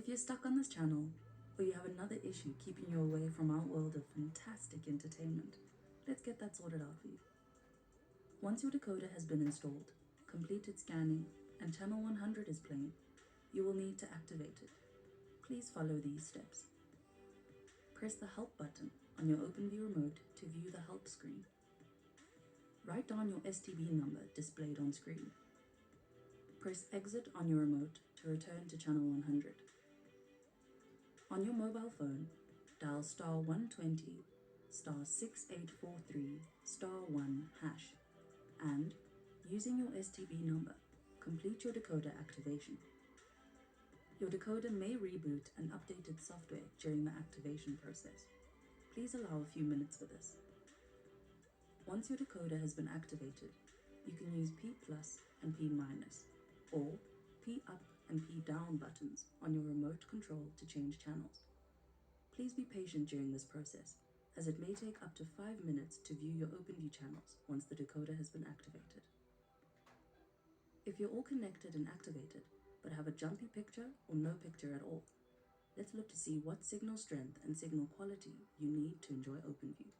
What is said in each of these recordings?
If you're stuck on this channel, or you have another issue keeping you away from our world of fantastic entertainment, let's get that sorted out for you. Once your decoder has been installed, completed scanning, and channel 100 is playing, you will need to activate it. Please follow these steps. Press the Help button on your OpenView remote to view the help screen. Write down your STB number displayed on screen. Press Exit on your remote to return to channel 100. On your mobile phone, dial *120 *6843 *1# and, using your STB number, complete your decoder activation. Your decoder may reboot and update its software during the activation process. Please allow a few minutes for this. Once your decoder has been activated, you can use P+ and P- or P up and P down buttons on your remote control to change channels. Please be patient during this process, as it may take up to 5 minutes to view your OpenView channels once the decoder has been activated. If you're all connected and activated, but have a jumpy picture or no picture at all, let's look to see what signal strength and signal quality you need to enjoy OpenView.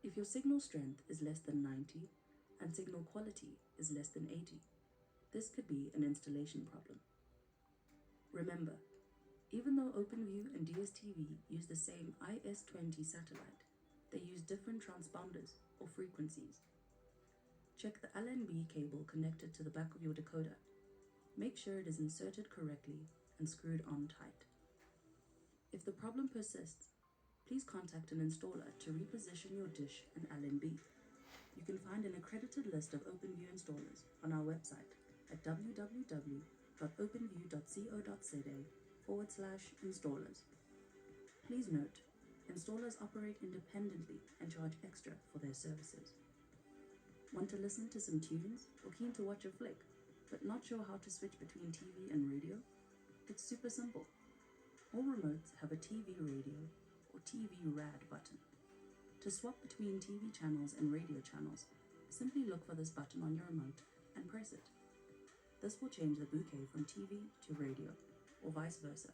If your signal strength is less than 90 and signal quality is less than 80, this could be an installation problem. Remember, even though OpenView and DSTV use the same IS-20 satellite, they use different transponders or frequencies. Check the LNB cable connected to the back of your decoder. Make sure it is inserted correctly and screwed on tight. If the problem persists, please contact an installer to reposition your dish and LNB. You can find an accredited list of OpenView installers on our website at www.openview.co.za/installers. Please note, installers operate independently and charge extra for their services. Want to listen to some tunes or keen to watch a flick, but not sure how to switch between TV and radio? It's super simple. All remotes have a TV radio or TV RAD button. To swap between TV channels and radio channels, simply look for this button on your remote and press it. This will change the bouquet from TV to radio, or vice versa.